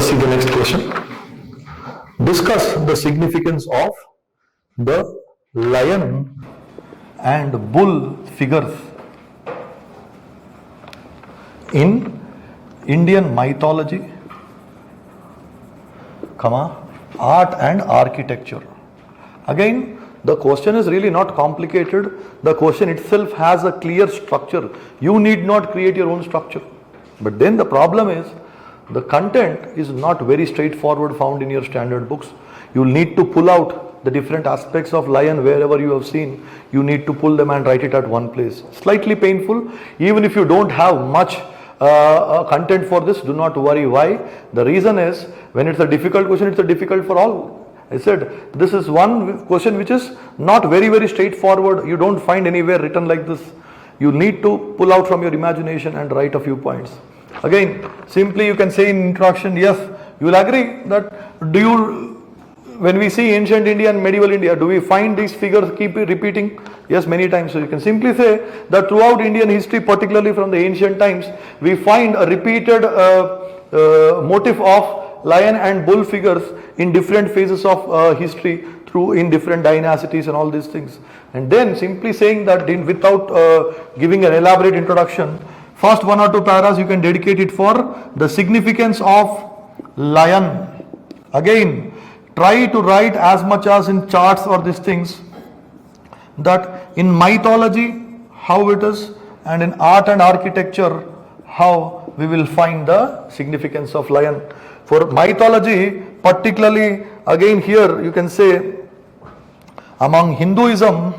us see the next question. Discuss the significance of the lion and bull figures in Indian mythology, art and architecture. Again, the question is really not complicated. The question itself has a clear structure. You need not create your own structure. But then the problem is, the content is not very straightforward found in your standard books. You will need to pull out the different aspects of lion wherever you have seen. You need to pull them and write it at one place. Slightly painful. Even if you don't have much content for this, do not worry. Why? The reason is, when it's a difficult question, it's a difficult for all. I said, this is one question which is not very straightforward. You don't find anywhere written like this. You need to pull out from your imagination and write a few points. Again, simply you can say in introduction, yes, you will agree that when we see ancient India and medieval India, do we find these figures keep repeating? Yes, many times. So you can simply say that throughout Indian history, particularly from the ancient times, we find a repeated motif of lion and bull figures in different phases of history, in different dynasties and all these things. And then simply saying that without giving an elaborate introduction, first 1 or 2 paragraphs you can dedicate it for the significance of lion. Again, try to write as much as in charts or these things, that in mythology how it is, and in art and architecture how we will find the significance of lion. For mythology, particularly, again here you can say, among Hinduism,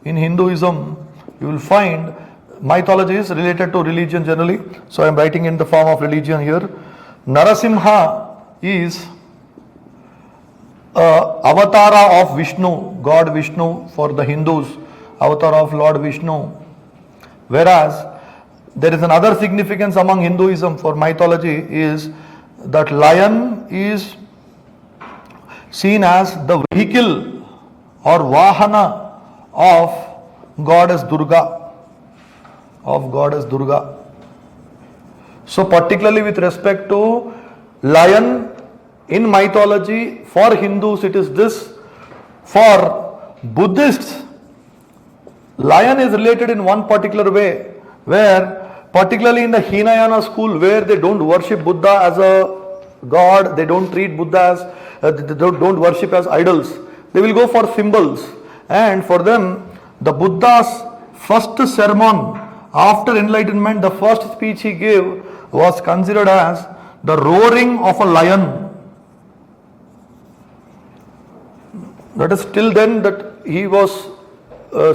in Hinduism you will find mythology is related to religion generally. So I am writing in the form of religion here. Narasimha is avatara of Vishnu, God Vishnu for the Hindus, avatar of Lord Vishnu. Whereas there is another significance among Hinduism for mythology is that lion is seen as the vehicle or vahana of goddess Durga. So particularly with respect to lion in mythology, for Hindus it is this. For Buddhists, lion is related in one particular way, where particularly in the Hinayana school, where they don't worship Buddha as a god, they don't treat Buddha as, they don't worship as idols. They will go for symbols. And for them, the Buddha's first sermon after enlightenment, the first speech he gave was considered as the roaring of a lion. That is, till then that he was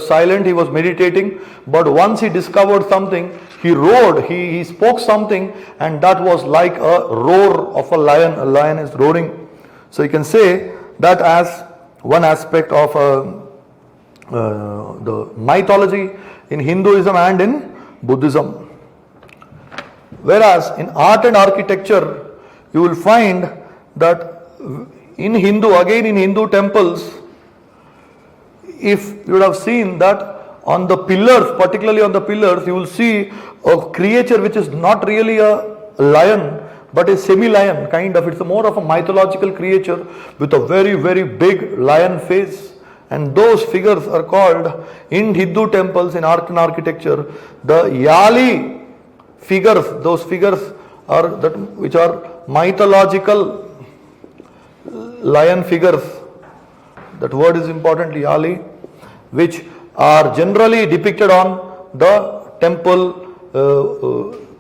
silent, he was meditating, but once he discovered something, he roared, he spoke something, and that was like a roar of a lion is roaring. So you can say that as one aspect of the mythology in Hinduism and in Buddhism. Whereas in art and architecture, you will find that in Hindu temples, if you would have seen that on the pillars, particularly on the pillars, you will see a creature which is not really a lion, but a semi-lion kind of. It's more of a mythological creature with a very big lion face. And those figures are called, in Hindu temples, in art and architecture, the Yali figures. Those figures are that which are mythological lion figures. That word is important, Yali, which are generally depicted on the temple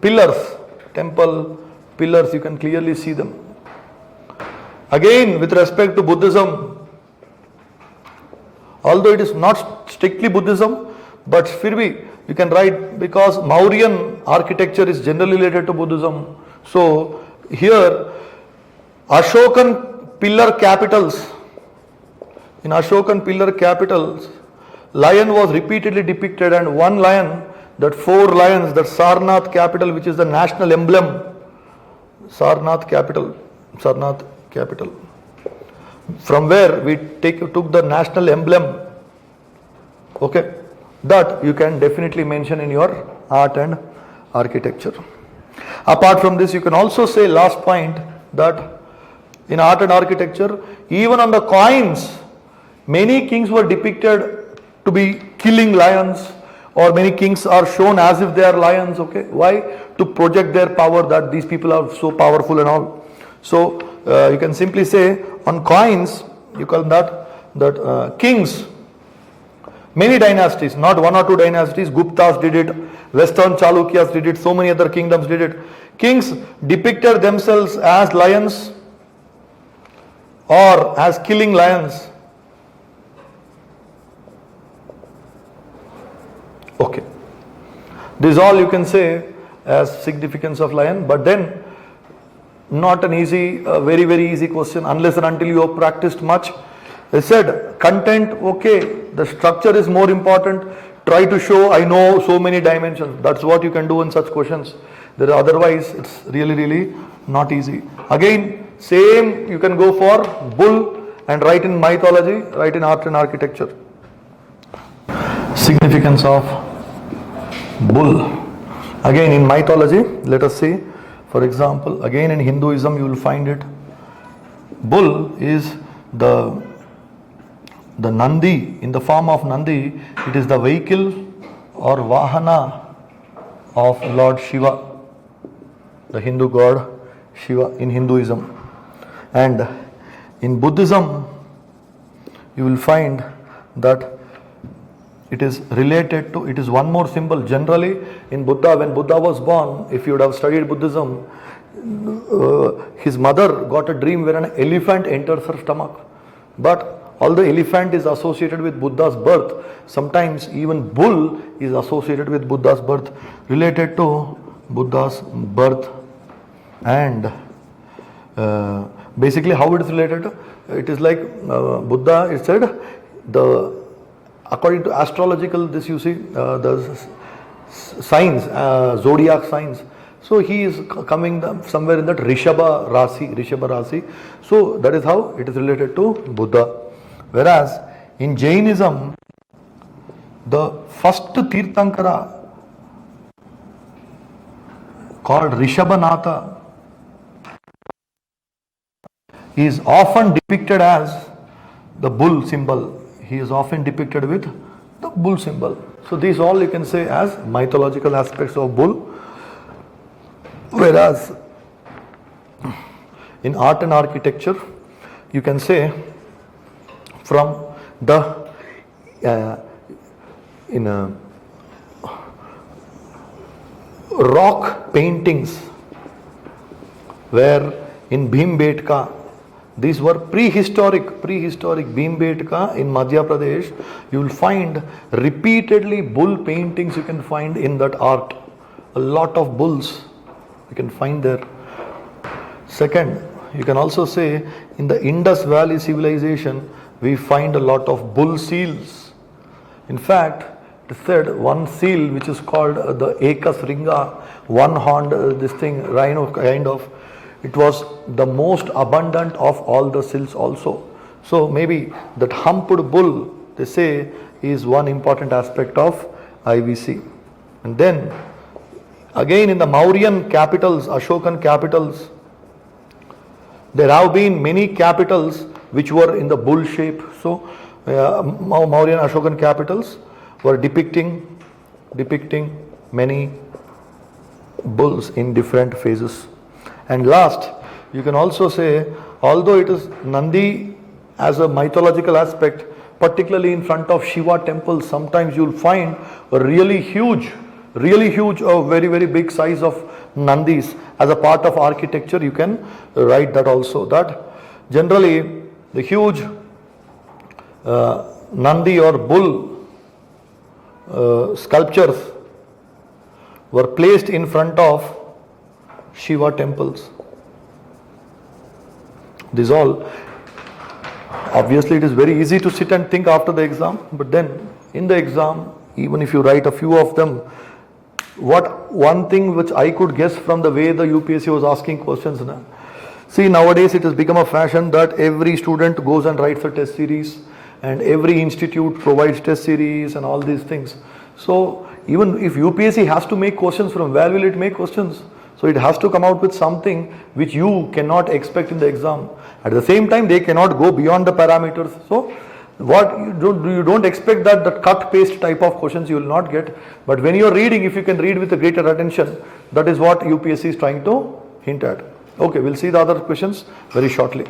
pillars. Temple pillars, you can clearly see them. Again, with respect to Buddhism, although it is not strictly Buddhism, but firbi, you can write, because Mauryan architecture is generally related to Buddhism. So here, Ashokan pillar capitals, in Ashokan pillar capitals, lion was repeatedly depicted, and one lion, that 4 lions, that Sarnath capital, which is the national emblem, Sarnath capital, from where we took the national emblem, okay, that you can definitely mention in your art and architecture. Apart from this, you can also say, last point, that in art and architecture, even on the coins, many kings were depicted to be killing lions, or many kings are shown as if they are lions. Okay, why? To project their power, that these people are so powerful and all. So you can simply say on coins, you call that kings. Many dynasties, not one or two dynasties, Guptas did it, Western Chalukyas did it, so many other kingdoms did it. Kings depicted themselves as lions or as killing lions. Okay. This is all you can say as significance of lion, but then not an easy, very, very easy question unless and until you have practiced much. They said content, okay, the structure is more important. Try to show I know so many dimensions. That's what you can do in such questions. Otherwise, it's really, really not easy. Again, same you can go for bull and write in mythology, write in art and architecture. Significance of bull. Again in mythology, let us see. For example, again in Hinduism you will find it. Bull is the Nandi, in the form of Nandi, it is the vehicle or Vahana of Lord Shiva, the Hindu god Shiva in Hinduism. And in Buddhism, you will find that it is related to, it is one more symbol. Generally, in Buddha, when Buddha was born, if you would have studied Buddhism, his mother got a dream where an elephant enters her stomach. But although elephant is associated with Buddha's birth, sometimes even bull is associated with Buddha's birth, related to Buddha's birth. And basically how it is related, it is like Buddha, it said, according to astrological, this you see, the signs, zodiac signs. So he is coming somewhere in that Rishabha Rasi. So that is how it is related to Buddha. Whereas in Jainism, the first Tirthankara called Rishabhanatha is often depicted as the bull symbol. He is often depicted with the bull symbol. So these all you can say as mythological aspects of bull. Whereas in art and architecture, you can say from the rock paintings, where in Bhimbetka, these were prehistoric Bhimbetka in Madhya Pradesh, you will find repeatedly bull paintings you can find in that art. A lot of bulls you can find there. Second, you can also say in the Indus Valley civilization, we find a lot of bull seals. In fact, it is said one seal which is called the Ekas Ringa, one-horned rhino kind of, it was the most abundant of all the seals also. So maybe that humped bull, they say, is one important aspect of IVC. And then again in the Mauryan capitals, Ashokan capitals, there have been many capitals which were in the bull shape. So Mauryan Ashokan capitals were depicting many bulls in different phases. And last, you can also say, although it is Nandi as a mythological aspect, particularly in front of Shiva temples, sometimes you will find a really huge, very, very big size of Nandis as a part of architecture. You can write that also, that generally the huge Nandi or bull sculptures were placed in front of Shiva temples. This all, obviously it is very easy to sit and think after the exam, but then in the exam, even if you write a few of them, one thing which I could guess from the way the UPSC was asking questions, see, nowadays it has become a fashion that every student goes and writes a test series, and every institute provides test series and all these things. So even if UPSC has to make questions, from where will it make questions? So it has to come out with something which you cannot expect in the exam. At the same time, they cannot go beyond the parameters. So what you don't expect that cut paste type of questions you will not get. But when you are reading, if you can read with a greater attention, that is what UPSC is trying to hint at. Okay, we'll see the other questions very shortly.